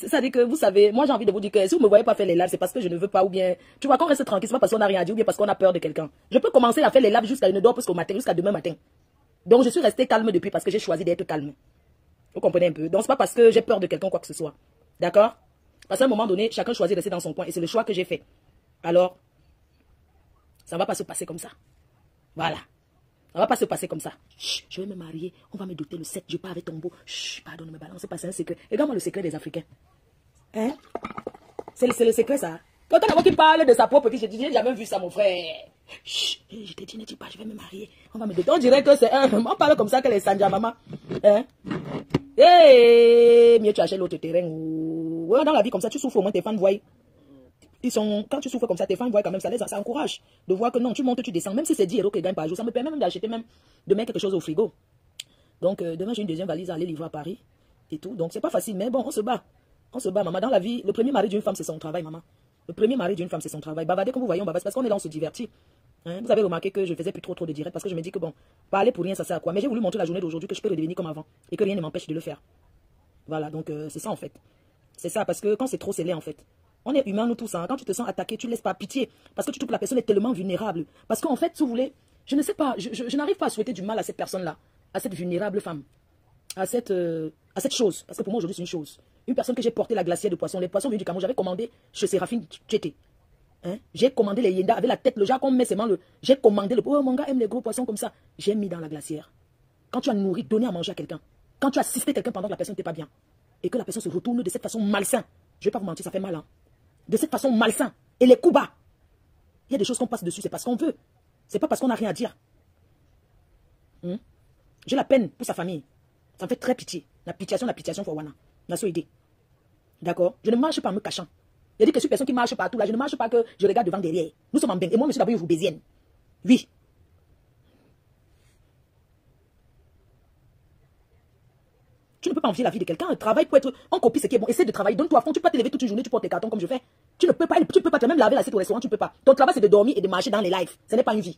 Ça dit que, vous savez, moi j'ai envie de vous dire que si vous ne me voyez pas faire les lives, c'est parce que je ne veux pas ou bien, tu vois, qu'on reste tranquille, c'est pas parce qu'on n'a rien à dire ou bien parce qu'on a peur de quelqu'un. Je peux commencer à faire les lives jusqu'à une heure jusqu'au matin, jusqu'à demain matin. Donc je suis restée calme depuis parce que j'ai choisi d'être calme. Vous comprenez un peu? Donc c'est pas parce que j'ai peur de quelqu'un quoi que ce soit. D'accord? Parce qu'à un moment donné, chacun choisit de rester dans son coin et c'est le choix que j'ai fait. Alors, ça ne va pas se passer comme ça. Voilà. Ça ne va pas se passer comme ça. Chut, je vais me marier, on va me doter le 7, je pars avec tombeau. Chut, pardonne, me balance, c'est pas un secret. Regarde-moi le secret des Africains. Hein? C'est le secret ça. Quand on a qui parle de sa propre vie, je dis, j'ai jamais vu ça mon frère. Chut, je te dis, ne dis pas, je vais me marier. On va me doter. On dirait que c'est un... On parle comme ça que les Sanja maman. Hein? Eh, mieux tu achètes l'autre terrain. Ouais, dans la vie comme ça, tu souffres au moins, tes fans voient. Quand tu souffres comme ça, tes fans voient quand même, ça encourage de voir que non, tu montes, tu descends. Même si c'est 10 € que je gagne par jour, ça me permet même d'acheter même, de mettre quelque chose au frigo. Donc, demain, j'ai une deuxième valise à aller livrer à Paris et tout. Donc, c'est pas facile, mais bon, on se bat. On se bat, maman. Dans la vie, le premier mari d'une femme, c'est son travail, maman. Le premier mari d'une femme, c'est son travail. Bavarder, comme vous voyez, on bavard, parce qu'on est là, on se divertit. Hein? Vous avez remarqué que je faisais plus trop de direct parce que je me dis que bon, parler pour rien, ça sert à quoi. Mais j'ai voulu montrer la journée d'aujourd'hui que je peux redevenir comme avant et que rien ne m'empêche de le faire. Voilà, donc c'est ça en fait. C'est ça, parce que quand c'est trop scellé en fait. On est humains, nous tous. Hein. Quand tu te sens attaqué, tu ne laisses pas pitié. Parce que tu trouves que la personne est tellement vulnérable. Parce qu'en fait, si vous voulez, je ne sais pas, je n'arrive pas à souhaiter du mal à cette personne-là, à cette vulnérable femme, à cette chose. Parce que pour moi, aujourd'hui, c'est une chose. Une personne que j'ai porté la glacière de poisson. Les poissons venus du Cameroun, j'avais commandé chez Séraphine Tchété. Hein? J'ai commandé les yenda avec la tête, le genre qu'on met seulement le... J'ai commandé le... Oh, mon gars aime les gros poissons comme ça. J'ai mis dans la glacière. Quand tu as nourri, donné à manger à quelqu'un. Quand tu as assisté quelqu'un pendant que la personne n'était pas bien. Et que la personne se retourne de cette façon malsain. Je ne vais pas vous mentir, ça fait mal. Hein? De cette façon malsain. Et les coups bas. Il y a des choses qu'on passe dessus, c'est parce qu'on veut. C'est pas parce qu'on n'a rien à dire. J'ai la peine pour sa famille. Ça me fait très pitié. La pitiation, for wana. La idée. D'accord? Je ne marche pas en me cachant. Il y a dit que je suis une personne qui marche partout là. Je ne marche pas que je regarde devant derrière. Nous sommes en bain. Et moi, monsieur d'abord, vous bézienne. Oui. Tu ne peux pas envier la vie de quelqu'un. Travaille pour être... On copie ce qui est bon. Essaie de travailler. Donne-toi à fond. Tu peux pas te lever toute une journée. Tu portes tes cartons comme je fais. Tu ne peux pas. Tu peux pas te même laver l'assiette au restaurant. Tu ne peux pas. Ton travail, c'est de dormir et de marcher dans les lives. Ce n'est pas une vie.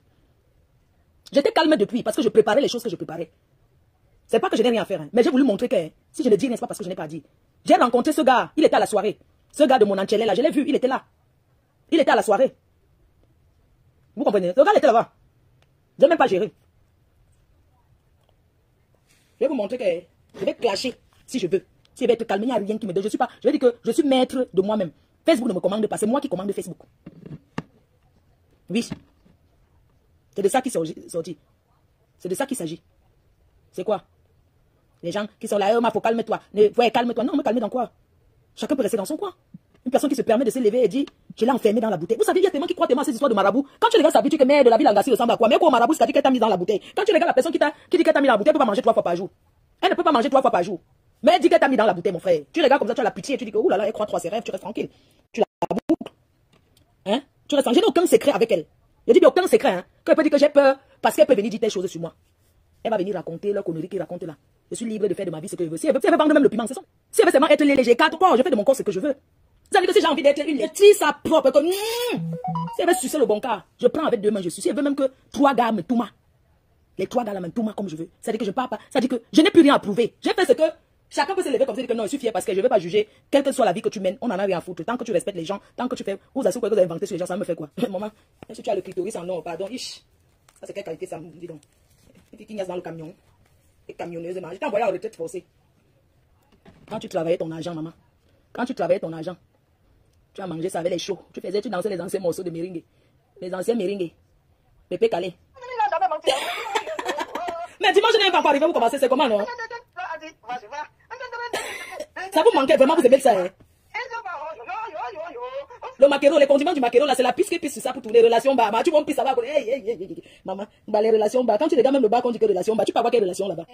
J'étais calme depuis parce que je préparais les choses que je préparais. C'est pas que je n'ai rien à faire. Hein. Mais j'ai voulu montrer que si je ne dis rien, c'est pas parce que je n'ai pas dit. J'ai rencontré ce gars. Il était à la soirée. Ce gars de mon Ancelé là. Je l'ai vu. Il était là. Il était à la soirée. Vous comprenez? Le gars il était là-bas. Je n'ai même pas géré. Je vais vous montrer que je vais clasher si je veux. Si je vais être calme, il n'y a rien qui me donne. Je suis pas. Je vais dire que je suis maître de moi-même. Facebook ne me commande pas. C'est moi qui commande Facebook. Oui. C'est de ça qu'il s'agit. C'est de ça qu'il s'agit. C'est quoi? Les gens qui sont là, oh, faut calme-toi. Ouais, calme-toi. Non, me calmer dans quoi? Chacun peut rester dans son coin. Une personne qui se permet de se lever et dit, je l'ai enfermé dans la bouteille. Vous savez, il y a tellement qui croient tellement à ces histoires de marabout. Quand tu regardes sa vie, tu dis que merde, la vie l'angassi ressemble à quoi? Mais quoi, marabout, c'est-à-dire qu'elle t'a mis dans la bouteille. Quand tu regardes la personne qui dit qu'elle t'a mis dans la bouteille, elle peut pas manger 3 fois par jour. Elle ne peut pas manger 3 fois par jour. Mais elle dit qu'elle t'a mis dans la bouteille, mon frère. Tu regardes comme ça, tu as la pitié et tu dis que, oulala, elle croit trop à ses rêves, tu restes tranquille. Tu la boucles. Hein? Tu restes tranquille. Je n'ai aucun secret avec elle. Je dis aucun secret, hein. Quand elle peut dire que j'ai peur, parce qu'elle peut venir dire telle chose sur moi. Elle va venir raconter leur connerie qu'il raconte là. Je suis libre de faire de ma vie ce que je veux. Si elle veut vendre même le piment, c'est ça. Si elle veut seulement être léger, 4 corps, je fais de mon corps ce que je veux. Vous savez que si j'ai envie d'être une laitière, sa propre, comme, si elle veut sucer le bon cas, je prends avec 2 mains, je suce. Si elle veut même que 3 gars me touma. Les 3 gars là me touma comme je veux. Ça dit que je pars pas. Ça dit que je n'ai plus rien à prouver. J'ai fait ce que chacun peut se lever comme ça et dire que non, je suis fier parce que je ne vais pas juger, quelle que soit la vie que tu mènes, on en a rien à foutre. Tant que tu respectes les gens, tant que tu fais, vous assurez que vous avez inventé sur les gens, ça me fait quoi? Maman, est-ce que tu as le clitoris en or, pardon, ish. Ça c'est quelle qualité ça, dis donc. Et puis qui dans le camion. Les camionneuses, je t'ai envoyé en retraite forcée. Quand tu travaillais ton argent, maman. Quand tu travaillais ton argent, tu as mangé ça avec les chauds. Tu dansais les anciens morceaux de meringue. Les anciens meringue. Pépé Calais. Mais dimanche, je n'ai pas encore arrivé, vous commencez, c'est comment, non? Ça vous manquait vraiment, vous aimez ça, hein? Le maquereau, les condiments du maquereau, là, c'est la piste qui pisse sur ça pour tourner. Relations bas. Tu vois, on pisse ça va. Maman, bah, les relations bas. Quand tu regardes même le bas, quand on dit que relation bas, tu peux avoir quelle relation là-bas?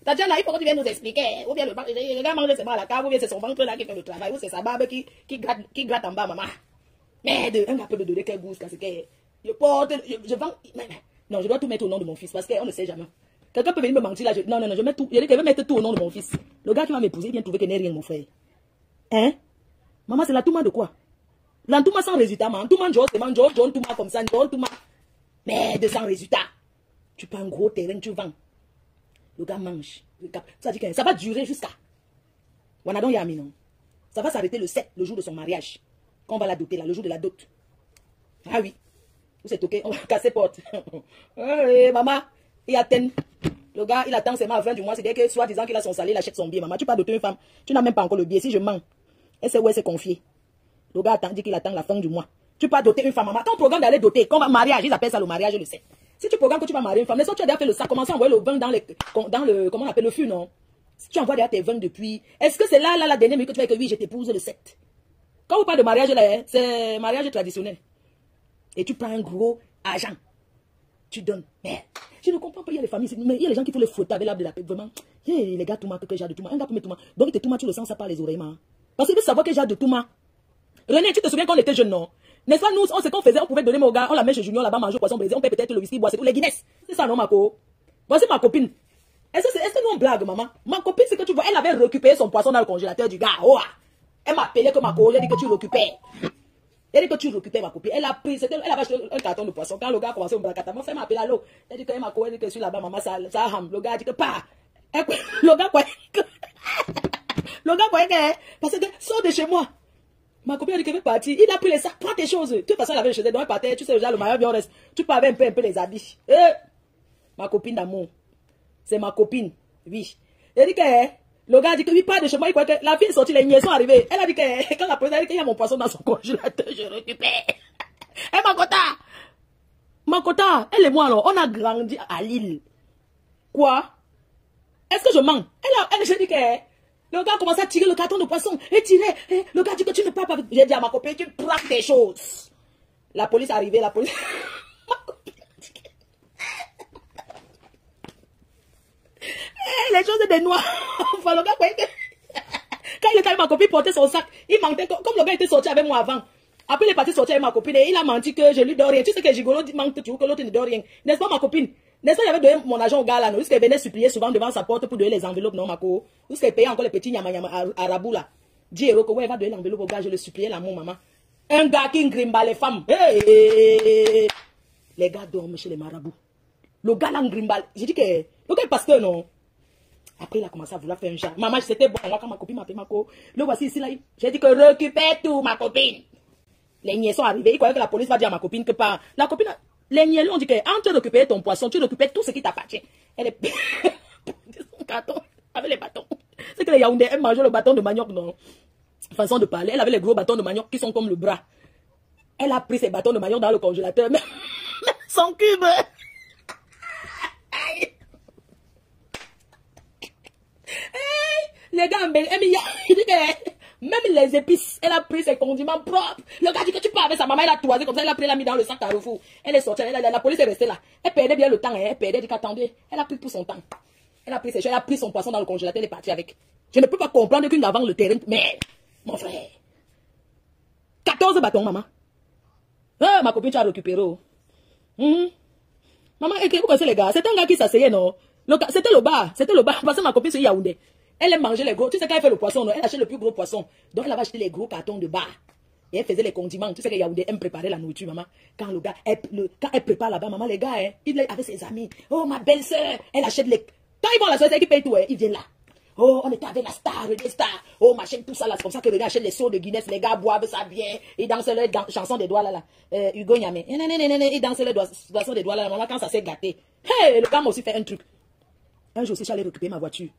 Tatiana, il faut que tu viennes nous expliquer. Ou bien le gars mange ses bas à la cave, ou bien c'est son ventre là qui fait le travail, ou c'est sa barbe qui gratte en bas, maman. Merde, un gars peut me donner quelle bouse, parce que je porte, je vends. Non, je dois tout mettre au nom de mon fils, parce qu'on ne sait jamais. Quelqu'un peut venir me mentir là. Non, je mets tout. Je dis que je vais mettre tout au nom de mon fils. Le gars qui va m'épouser, il vient trouver qu'il n'est rien, mon frère. Hein? Maman, c'est la touma de quoi? L'entouma sans résultat, man. Tout le monde John, touma comme ça, John, touma. Merde, sans résultat. Tu prends un gros terrain, tu vends. Le gars mange. Ça dit que ça va durer jusqu'à. Wanadon Yami, non? Ça va s'arrêter le 7, le jour de son mariage. Quand on va la doter, là, le jour de la dot. Ah oui. Vous êtes ok, on va casser porte. Hey, maman, il attend. Le gars, il attend seulement à la fin du mois. C'est-à-dire que soit disant qu'il a son salaire, il achète son billet. Maman, tu peux doter une femme. Tu n'as même pas encore le billet. Si je mens, elle sait où elle s'est confiée. Le gars dit qu'il attend la fin du mois. Tu peux doter une femme, maman. Ton programme d'aller doter, quand on va mariage, ils appellent ça le mariage le 7. Si tu programmes que tu vas marier une femme, mais si tu as déjà fait le sac, commence à envoyer le vin dans le, comment on appelle le fût, non? Si tu envoies déjà tes vins depuis, est-ce que c'est là, la dernière minute que tu vas dire que oui, je t'épouse le 7? Quand vous parlez de mariage, là, c'est mariage traditionnel. Et tu prends un gros argent. Tu donnes. Mais je ne comprends pas, il y a les familles, mais il y a les gens qui font les photos avec l'arbre de la paix. Vraiment, hey, les gars, tout que j'ai de tout. Un gars peut mettre tout. Donc, il te tout, tu le sens ça par les oreilles, man. Parce qu'il veut savoir que j'ai de tout. René, tu te souviens quand on était jeunes, non? N'est-ce pas, nous, ce qu'on faisait, on pouvait donner mon gars, on la met chez Junior là-bas, manger au poisson brisé, on peut peut-être le whisky, boire, c'est tout, les Guinness. C'est ça, non, Marco? Voici ma copine. Est-ce que nous on blague, maman? Ma copine, c'est que tu vois, elle avait récupéré son poisson dans le congélateur du gars. Oh, elle m'a appelé que Marco, elle a dit que tu récupères. Elle dit que tu récupères ma copine. Elle a pris, elle avait acheté un carton de poisson. Quand le gars a commencé au bracata, mon frère m'a appelé à l'eau. Elle dit que Marco, elle dit que je suis là-bas, maman, ça ham. Le gars a dit que pas. Le gars quoi? Le gars quoi? Parce que sors de chez moi. Ma copine a dit qu'elle veut partir. Il a pris les sacs, prends tes choses. De toute façon, elle avait les choses. Donc, elle partait. Tu sais, déjà, le maillot bien reste. Tu peux avoir un peu les habits. Ma copine d'amour. C'est ma copine. Oui. Elle dit que le gars a dit que oui, pas de chez moi. Il croit que la fille est sortie, les niais sont arrivés. Elle a dit que quand la police a dit qu'il y a mon poisson dans son congélateur, je récupère. Makota, elle et moi, alors, on a grandi à Lille. Quoi? Est-ce que je mens? Elle dit que le gars a commencé à tirer le carton de poisson. Et tirer. Le gars dit que tu ne parles pas. J'ai dit à ma copine, tu prends tes choses. La police est arrivée, la police. Ma copine a dit que... les choses des noirs. Enfin, le gars, quand il était avec ma copine, portait son sac. Il mentait. Comme le gars était sorti avec moi avant. Après, il est parti sortir avec ma copine et il a menti que je lui donne rien. Tu sais que Gigolo manque toujours que l'autre ne donne rien. N'est-ce pas, ma copine? N'est-ce pas, il avait donné mon argent au gars là, jusqu'à venait supplier souvent devant sa porte pour donner les enveloppes, non, Mako? Jusqu'à payer encore les petits nyama à Rabou là. 10 € que ouais, va donner l'enveloppe au gars, je le suppliais l'amour, maman. Un gars qui ngrimba les femmes. Hey. Les gars dorment chez les marabouts. Le gars là ngrimba. J'ai dit que le gars est pasteur, non? Après, il a commencé à vouloir faire un chat. Maman, c'était bon. Moi, quand ma copine m'a appelé Mako, le voici ici là. J'ai dit que récupère tout, ma copine. Les niais sont arrivés. Ils croyaient que la police va dire à ma copine que pas. La copine, les niais ont dit que en train de récupérer ton poisson, tu récupères tout ce qui t'appartient. Elle est son carton avec les bâtons. C'est que les Yaoundais aiment manger le bâton de manioc, non? Façon de parler. Elle avait les gros bâtons de manioc qui sont comme le bras. Elle a pris ses bâtons de manioc dans le congélateur. Mais son cube. Les gars, même les épices, elle a pris ses condiments propres. Le gars dit que tu pars avec sa maman, elle a toisé comme ça, elle a pris, elle a mis dans le sac Carrefour. Elle est sortie, la police est restée là. Elle perdait bien le temps, elle perdait, elle dit qu'attendez, elle a pris tout son temps. Elle a pris ses choses, elle a pris son poisson dans le congélateur, elle est partie avec. Je ne peux pas comprendre qu'une avant le terrain, mais, mon frère, 14 bâtons, maman. Ah, ma copine, tu as récupéré. Maman, vous connaissez les gars, c'est un gars qui s'asseyait, non? C'était le bar, parce que ma copine, c'est Yaoundé. Elle aime manger les gros. Tu sais, quand elle fait le poisson, non, elle achète le plus gros poisson. Donc, elle va acheter les gros cartons de bar. Et elle faisait les condiments. Tu sais que Yaoundé aime préparer la nourriture, maman. Quand le gars, quand elle prépare là-bas, maman, les gars, il est avec ses amis. Oh, ma belle-sœur, elle achète les... Quand ils vont à la soirée, qui paye tout, ils viennent là. Oh, on était avec la star, les stars. Oh, machin, tout ça là. C'est comme ça que les gars achètent les seaux de Guinness. Les gars boivent ça bien. Ils dansent leur chanson des doigts là. Hugo Nyame. Ils dansent leur chanson des doigts là. Maman, quand ça s'est gâté. Hey, le gars m'a aussi fait un truc. Un jour aussi, j'allais récupérer ma voiture.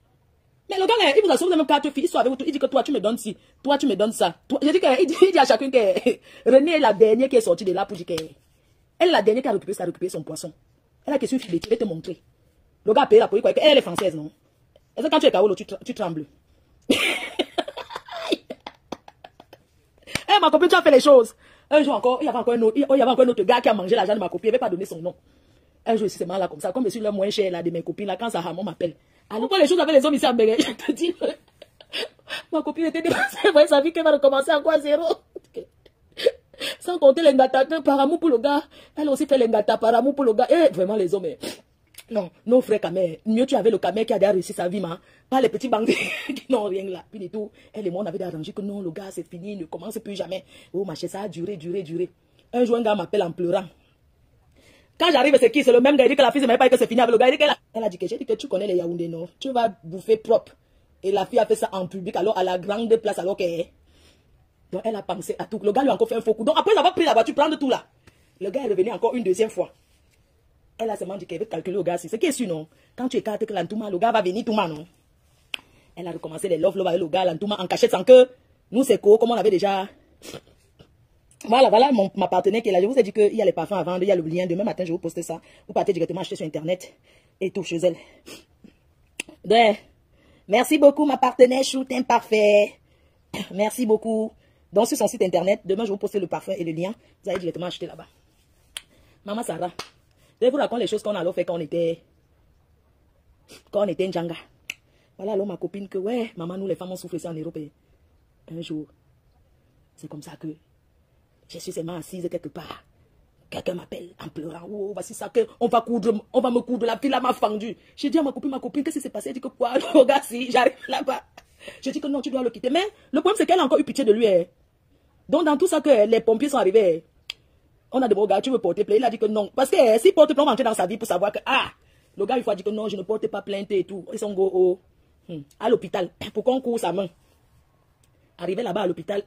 Mais le gars, il vous assure, vous avez même 4 filles, ils sont avec vous, il dit que toi, tu me donnes ci, toi, tu me donnes ça. Il dit à chacun que René est la dernière qui est sortie de là pour dire que elle est la dernière qui a récupéré son poisson. Elle a question de fille, je vais te montrer. Le gars a payé la police, elle est française, non? Est-ce que quand tu es KO, tu trembles? Ma copine, tu as fait les choses. Un jour encore, il y avait encore un autre gars qui a mangé l'argent de ma copine, il n'avait pas donné son nom. Un jour, c'est là comme ça, comme je suis le moins cher là, de mes copines, là, quand ça on m'appelle. Alors, quand les choses avec les hommes ici à Mbéré, je te dis, ma copine était dépassée, vous voyez sa vie qu'elle va recommencer encore à zéro. Sans compter les ngata, par amour pour le gars, elle aussi fait les ngata par amour pour le gars. Vraiment, les hommes, non, nos frères Kamer, mieux tu avais le Kamer qui a déjà réussi sa vie, pas les petits bandits qui n'ont rien là. Puis et tout, elle et moi, on avait arrangé que non, le gars, c'est fini, il ne commence plus jamais. Oh, ma chérie, ça a duré. Un jour, un gars m'appelle en pleurant. Quand j'arrive, c'est qui? C'est le même gars, il dit que la fille ne savait pas que c'est fini avec le gars. Elle a dit que j'ai dit que tu connais les Yaoundés, non? Tu vas bouffer propre. Et la fille a fait ça en public, alors à la grande place, alors que Donc, elle a pensé à tout. Le gars lui a encore fait un faux coup. Donc, après avoir pris la voiture, prendre tout là, le gars est revenu encore une deuxième fois. Elle a seulement dit qu'elle veut calculer au gars. C'est ce qui est sûr, non? Quand tu écartes que l'entouma, le gars va venir tout mal, non? Elle a recommencé les love avec le gars, l'entouma en cachette sans que nous, c'est quoi, comme on avait déjà. Voilà, ma partenaire qui est là. Je vous ai dit qu'il y a les parfums à vendre, il y a le lien. Demain matin, je vais vous poster ça. Vous partez directement acheter sur Internet et tout chez elle. Donc, merci beaucoup, ma partenaire Shoot Imparfait. Merci beaucoup. Donc, sur son site Internet, demain, je vais vous poster le parfum et le lien. Vous allez directement acheter là-bas. Maman Sarah, je vais vous raconter les choses qu'on a fait quand on était Njanga. Voilà, alors ma copine que, ouais, maman, nous les femmes, on souffre ça en Europe. Un jour, c'est comme ça que je suis seulement assise quelque part. Quelqu'un m'appelle en pleurant. Oh, voici ça que on va me coudre, la fille là m'a fendu. J'ai dit à ma copine, qu'est-ce qui s'est passé? Elle dit que quoi? Regarde, si j'arrive là-bas. Je dis que non, tu dois le quitter. Mais le problème, c'est qu'elle a encore eu pitié de lui. Donc, dans tout ça que les pompiers sont arrivés, on a demandé au gars, tu veux porter plainte? Il a dit que non. Parce que s'il porte plainte, on va entrer dans sa vie pour savoir que, le gars, il faut dire que non, je ne porte pas plainte et tout. Ils sont go à l'hôpital pour qu'on court sa main. Arrivé là-bas à l'hôpital,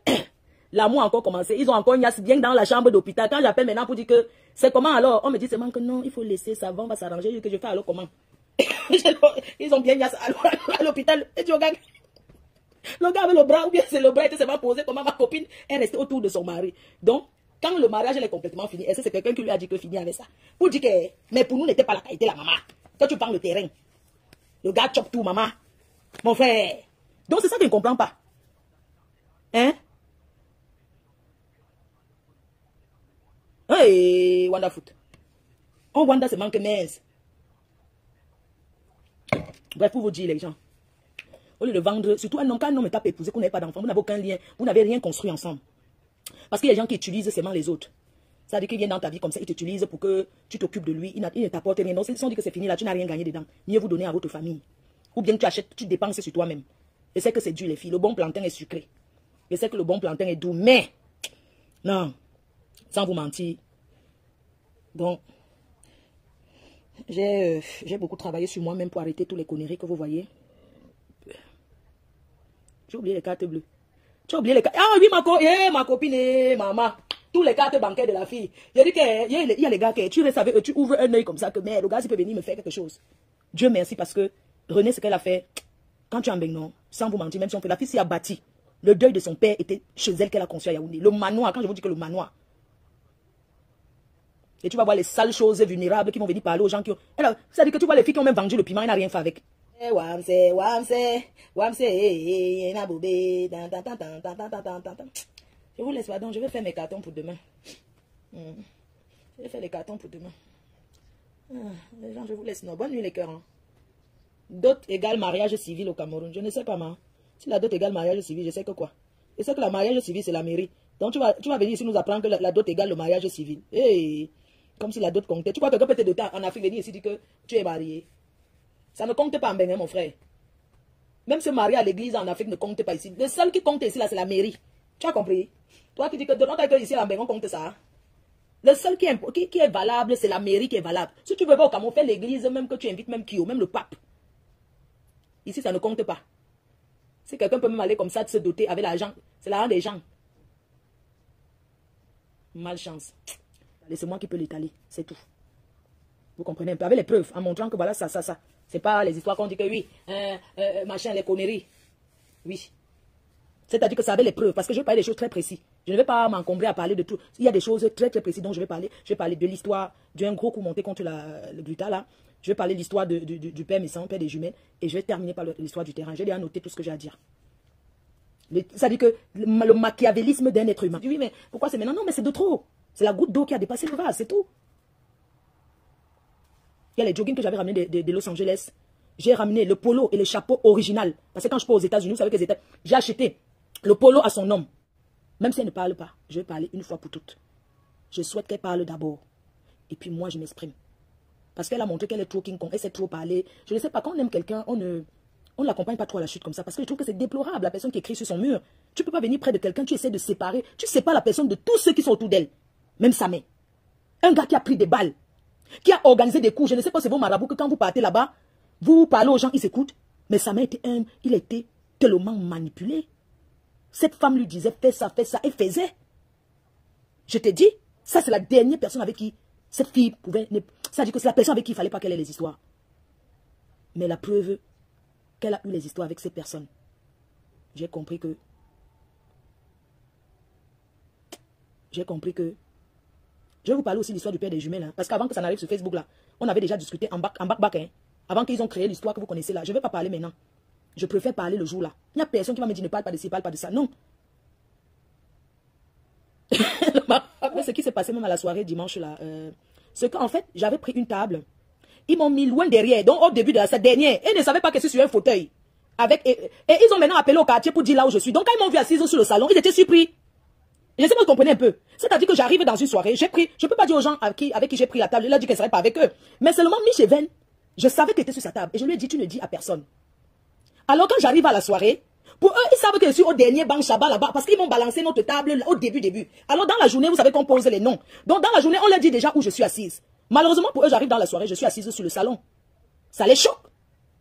l'amour a encore commencé. Ils ont encore une yasse bien dans la chambre d'hôpital. Quand j'appelle maintenant pour dire que c'est comment alors, on me dit seulement que non, il faut laisser ça, on va s'arranger. Que je fais alors comment? Ils ont bien yasse à l'hôpital. Et tu regardes, le gars avec le bras, ou bien c'est le bras était seulement posé, comment ma copine est restée autour de son mari. Donc, quand le mariage est complètement fini, est-ce que c'est quelqu'un qui lui a dit que fini avec ça? Pour dire que, mais pour nous, n'était pas la qualité, la maman. Quand tu prends le terrain, le gars chope tout, maman. Mon frère. Donc, c'est ça qu'il ne comprend pas. Hein? Hey, Wanda Foot. On Wanda, c'est manque mince. Bref, pour vous dire, les gens, au lieu de vendre, surtout un homme, quand un homme est pas épousé, qu'on n'avez pas d'enfant, vous n'avez aucun lien, vous n'avez rien construit ensemble. Parce qu'il y a des gens qui utilisent seulement les autres. Ça veut dire qu'ils viennent dans ta vie comme ça, ils t'utilisent pour que tu t'occupes de lui, il ne t'apporte rien. Donc, si on dit que c'est fini là, tu n'as rien gagné dedans. Mieux vous donner à votre famille. Ou bien tu achètes, tu dépenses sur toi-même. Je sais que c'est dur, les filles. Le bon plantain est sucré. Je sais que le bon plantain est doux, mais, non, sans vous mentir. Donc, j'ai beaucoup travaillé sur moi-même pour arrêter tous les conneries que vous voyez. J'ai oublié les cartes bleues. Tu as oublié les cartes. Ah oui, ma copine, maman. Tous les cartes bancaires de la fille. J'ai dit qu'il y a les gars qui, tu restes avec eux, tu ouvres un œil comme ça, que mais le gars, il peut venir me faire quelque chose. Dieu merci parce que René, ce qu'elle a fait, quand tu es en Bénin, sans vous mentir, même si on fait, la fille s'y a bâti. Le deuil de son père était chez elle qu'elle a construit à Yaoundé. Le manoir, quand je vous dis que le manoir. Et tu vas voir les sales choses vulnérables qui vont venir parler aux gens qui ont... Ça dit que tu vois les filles qui ont même vendu le piment, ils n'ont rien fait avec. Je vous laisse, pardon, je vais faire mes cartons pour demain. Je vais faire les cartons pour demain. Les gens, je vous laisse. Non, bonne nuit les cœurs. Hein. Dot égale mariage civil au Cameroun. Je ne sais pas, moi. Si la dot égale mariage civil, je sais que quoi. Je sais que la mariage civil, c'est la mairie. Donc tu vas venir ici nous apprendre que la dot égale le mariage civil. Hey, comme si la dot comptait. Tu crois que quelqu'un peut te doter en Afrique venir ici dire que tu es marié. Ça ne compte pas en Bénin, mon frère. Même se marier à l'église en Afrique ne compte pas ici. Le seul qui compte ici, là, c'est la mairie. Tu as compris? Toi qui dis que de notre ici, en Bénin, on compte ça. Le seul qui est valable, c'est la mairie qui est valable. Si tu veux pas au Cameroun, fais l'église, même que tu invites même Kyo, même le pape. Ici, ça ne compte pas. Si quelqu'un peut même aller comme ça, de se doter avec l'argent, c'est l'argent des gens. Malchance. C'est moi qui peux l'étaler, c'est tout. Vous comprenez un peu, avec les preuves, en montrant que voilà, ça. C'est pas les histoires qu'on dit que oui, machin, les conneries. Oui. C'est-à-dire que ça avait les preuves, parce que je vais parler des choses très précises. Je ne vais pas m'encombrer à parler de tout. Il y a des choses très très précises dont je vais parler. Je vais parler de l'histoire d'un gros coup monté contre le Gluta là. Je vais parler de l'histoire du père Messan, père des jumelles. Et je vais terminer par l'histoire du terrain. J'ai déjà noté tout ce que j'ai à dire. Ça dit que le machiavélisme d'un être humain. Oui, mais pourquoi c'est maintenant? Non, mais c'est de trop. C'est la goutte d'eau qui a dépassé le vase, c'est tout. Il y a les joggings que j'avais ramenés de Los Angeles. J'ai ramené le polo et le chapeau original. Parce que quand je pars aux États-Unis, vous savez que j'ai acheté le polo à son nom. Même si elle ne parle pas, je vais parler une fois pour toutes. Je souhaite qu'elle parle d'abord. Et puis moi, je m'exprime. Parce qu'elle a montré qu'elle est trop King Kong. Elle sait trop parler. Je ne sais pas, quand on aime quelqu'un, on ne l'accompagne pas trop à la chute comme ça. Parce que je trouve que c'est déplorable, la personne qui écrit sur son mur. Tu ne peux pas venir près de quelqu'un, tu essaies de séparer. Tu sépares la personne de tous ceux qui sont autour d'elle. Même sa mère. Un gars qui a pris des balles. Qui a organisé des coups. Je ne sais pas si c'est vos marabouts que quand vous partez là-bas, vous parlez aux gens, ils s'écoutent. Mais sa mère était il était tellement manipulé. Cette femme lui disait, fais ça, et faisait. Je te dis, ça c'est la dernière personne avec qui cette fille pouvait... Ça dit que c'est la personne avec qui il ne fallait pas qu'elle ait les histoires. Mais la preuve qu'elle a eu les histoires avec cette personne, j'ai compris que... Je vais vous parler aussi de l'histoire du père des jumelles. Hein, parce qu'avant que ça n'arrive sur Facebook, là, on avait déjà discuté en bac. Hein, avant qu'ils ont créé l'histoire que vous connaissez là. Je ne vais pas parler maintenant. Je préfère parler le jour là. Il n'y a personne qui va me dire ne parle pas de ci, parle pas de ça. Non. Ce qui s'est passé même à la soirée dimanche là, c'est qu'en fait, j'avais pris une table. Ils m'ont mis loin derrière. Donc au début de cette dernière, ils ne savaient pas que c'est sur un fauteuil. Et ils ont maintenant appelé au quartier pour dire là où je suis. Donc quand ils m'ont vu assise sur le salon, ils étaient surpris. Je sais pas si vous comprenez un peu. C'est-à-dire que j'arrive dans une soirée, je peux pas dire aux gens avec qui j'ai pris la table, il a dit qu'elle ne serait pas avec eux. Mais seulement Micheven, je savais qu'elle était sur sa table. Et je lui ai dit, tu ne dis à personne. Alors quand j'arrive à la soirée, pour eux, ils savent que je suis au dernier banc Shabbat là-bas, parce qu'ils m'ont balancé notre table au début. Alors dans la journée, vous savez qu'on pose les noms. Donc dans la journée, on leur dit déjà où je suis assise. Malheureusement pour eux, j'arrive dans la soirée, je suis assise sur le salon. Ça les choque.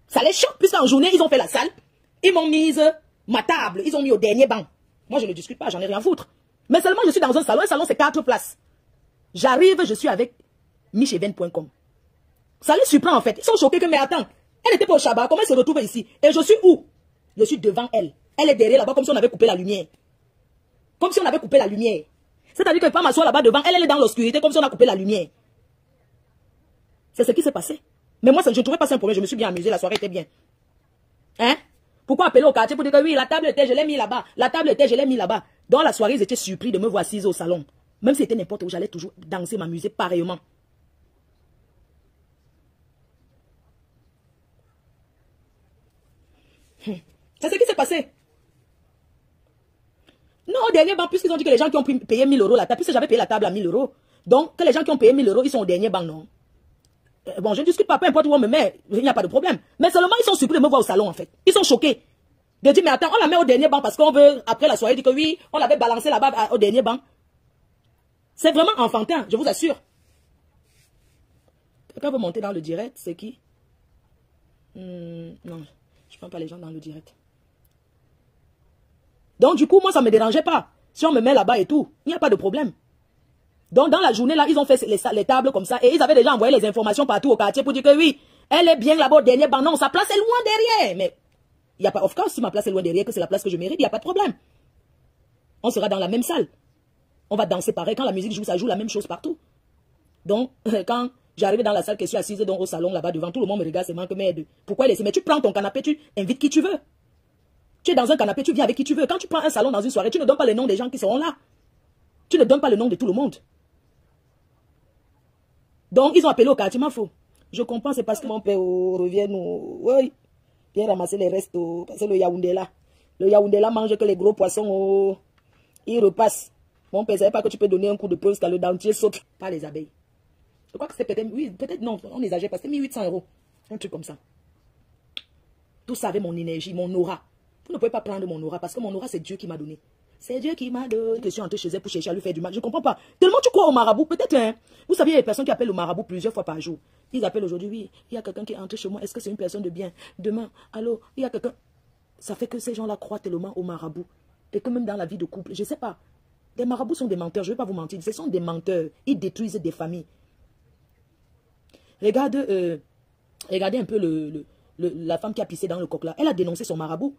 Ça les choque, puisqu'en journée, ils ont fait la salle. Ils m'ont mise ma table, ils ont mis au dernier banc. Moi, je ne discute pas, j'en ai rien à foutre. Mais seulement je suis dans un salon c'est 4 places. J'arrive, je suis avec micheven.com. Ça les surprend en fait. Ils sont choqués que, mais attends, elle était pas au Shabbat, comment elle se retrouve ici? Et je suis où? Je suis devant elle. Elle est derrière là-bas comme si on avait coupé la lumière. Comme si on avait coupé la lumière. C'est-à-dire que je ne peux pas m'asseoir là-bas devant elle, elle est dans l'obscurité comme si on a coupé la lumière. C'est ce qui s'est passé. Mais moi, je ne trouvais pas ça un problème, je me suis bien amusée, la soirée était bien. Hein? Pourquoi appeler au quartier pour dire que oui, la table était, je l'ai mis là-bas. La table était, je l'ai mis là-bas. Dans la soirée, ils étaient surpris de me voir assise au salon. Même si c'était n'importe où, j'allais toujours danser, m'amuser pareillement. C'est ce qui s'est passé. Non, au dernier banc, puisqu'ils ont dit que les gens qui ont payé 1000 € la table, puisque j'avais payé la table à 1000 €. Donc, que les gens qui ont payé 1000 €, ils sont au dernier banc, non. Bon, je ne discute pas, peu importe où on me met, il n'y a pas de problème. Mais seulement, ils sont surpris de me voir au salon, en fait. Ils sont choqués. De dire, mais attends, on la met au dernier banc parce qu'on veut, après la soirée, dire que oui, on l'avait balancé là-bas au dernier banc. C'est vraiment enfantin, je vous assure. Quelqu'un veut monter dans le direct, c'est qui? Non, je ne prends pas les gens dans le direct. Donc, du coup, moi, ça ne me dérangeait pas. Si on me met là-bas et tout, il n'y a pas de problème. Donc, dans la journée, là, ils ont fait les tables comme ça. Et ils avaient déjà envoyé les informations partout au quartier pour dire que oui, elle est bien là-bas au dernier banc. Non, sa place est loin derrière. Mais il n'y a pas, of course, si ma place est loin derrière, que c'est la place que je mérite, il n'y a pas de problème. On sera dans la même salle. On va danser pareil. Quand la musique joue, ça joue la même chose partout. Donc, quand j'arrive dans la salle, que je suis assise donc, au salon là-bas devant, tout le monde me regarde, c'est moi que merde. Pourquoi laisser? Mais tu prends ton canapé, tu invites qui tu veux. Tu es dans un canapé, tu viens avec qui tu veux. Quand tu prends un salon dans une soirée, tu ne donnes pas le nom des gens qui seront là. Tu ne donnes pas le nom de tout le monde. Donc, ils ont appelé au quartier, m'en faut. Je comprends, c'est parce que mon père revient nous. Oui. Viens ramasser les restes. Parce que le Yaoundé là. Le Yaoundé là mange que les gros poissons. Il repasse. Mon père ne savait pas que tu peux donner un coup de pause quand le dentier saute. Pas les abeilles. Je crois que c'était peut-être. Oui, peut-être non. On exagère pas. C'était 1800 €. Un truc comme ça. Tout ça avec mon énergie, mon aura. Vous ne pouvez pas prendre mon aura parce que mon aura, c'est Dieu qui m'a donné. C'est Dieu qui m'a donné. Je suis entrée chez elle pour chercher à lui faire du mal. Je ne comprends pas. Tellement tu crois au marabout. Peut-être, hein. Vous savez, il y a des personnes qui appellent le marabout plusieurs fois par jour. Ils appellent aujourd'hui, oui, il y a quelqu'un qui est entré chez moi. Est-ce que c'est une personne de bien? Demain, allô, il y a quelqu'un. Ça fait que ces gens-là croient tellement au marabout. Et que même dans la vie de couple, je ne sais pas. Les marabouts sont des menteurs. Je ne vais pas vous mentir. Ce sont des menteurs. Ils détruisent des familles. Regardez un peu la femme qui a pissé dans le coq là. Elle a dénoncé son marabout.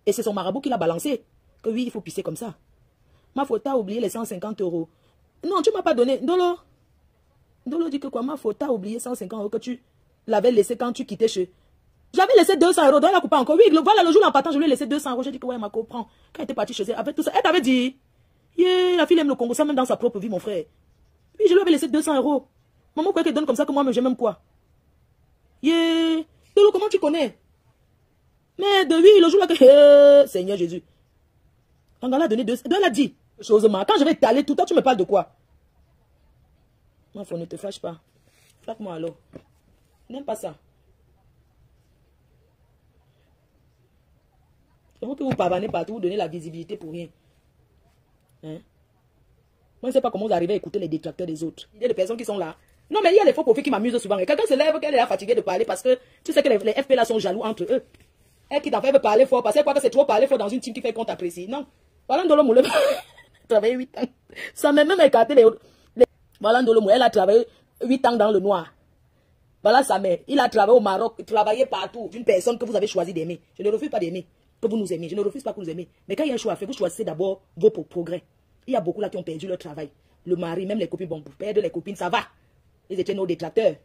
Et c'est son marabout qui l'a balancé. Que oui, il faut pisser comme ça. Ma faute, t'as oublié les 150 €. Non, tu ne m'as pas donné. Dolo dit que quoi, ma faute, t'as oublié 150 € que tu l'avais laissé quand tu quittais chez. J'avais laissé 200 €. Donc elle a coupé encore. Oui, voilà, le jour en partant, je lui ai laissé 200 €. J'ai dit que ouais, ma comprend. Quand elle était partie chez elle, avec tout ça, elle t'avait dit. Yeah, la fille aime le Congo, ça même dans sa propre vie, mon frère. Oui, je lui avais laissé 200 €. Maman croit qu'elle donne comme ça que moi, mais j'ai même quoi. Yeah. Dolo, comment tu connais? Mais de oui, le jour là que. Seigneur Jésus. Quand elle a donné 200, elle a dit. Quand je vais t'aller tout le temps, tu me parles de quoi? Non, ne te fâche pas. Flaque-moi alors. N'aime pas ça. C'est vous que vous pavanez partout, vous donnez la visibilité pour rien. Hein? Moi, je ne sais pas comment vous arrivez à écouter les détracteurs des autres. Il y a des personnes qui sont là. Non, mais il y a les faux profils qui m'amusent souvent. Et quelqu'un se lève, qu'elle est fatiguée de parler parce que tu sais que les FP là sont jaloux entre eux. Elle qui t'en fait parler fort parce qu'elle croit que c'est trop parler fort dans une team qui fait qu'on t'apprécie. Non. Voilà, Ndolo Moule, travaillé 8 ans. Ça m'a même écarté les... Voilà, Ndolo Moule, elle a travaillé 8 ans dans le noir. Voilà sa mère. Il a travaillé au Maroc, travaillé partout. Une personne que vous avez choisi d'aimer. Je ne refuse pas d'aimer, que vous nous aimez. Je ne refuse pas que vous nous aimez. Mais quand il y a un choix à faire, vous choisissez d'abord vos progrès. Il y a beaucoup là qui ont perdu leur travail. Le mari, même les copines, bon, pour perdre les copines, ça va. Ils étaient nos détracteurs.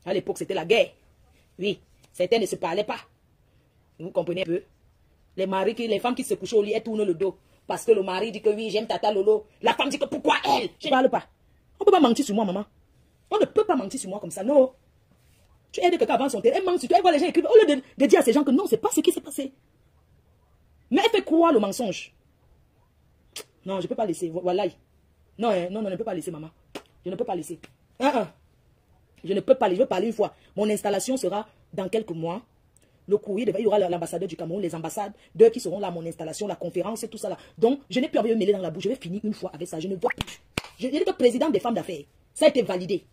À l'époque, c'était la guerre. Oui, certains ne se parlaient pas. Vous comprenez un peu? Les femmes qui se couchaient au lit, elles tournent le dos. Parce que le mari dit que oui, j'aime Tata Lolo. La femme dit que pourquoi elle? Je ne parle pas. On ne peut pas mentir sur moi, maman. On ne peut pas mentir sur moi comme ça, non. Tu aides quelqu'un avant son terrain, elle ment sur toi, elle voit les gens écrire. Au lieu de dire à ces gens que non, c'est pas ce qui s'est passé. Mais elle fait croire le mensonge. Non, je ne peux pas laisser. Voilà. Non, non, je ne peux pas laisser, maman. Je ne peux pas laisser. Je ne peux pas laisser. Je veux parler une fois. Mon installation sera dans quelques mois. Le courrier, il y aura l'ambassadeur du Cameroun, les ambassades, d'eux qui seront là, mon installation, la conférence et tout ça là. Donc, je n'ai plus envie de me mêler dans la bouche. Je vais finir une fois avec ça. Je ne vois plus. Je dis que président des femmes d'affaires, ça a été validé.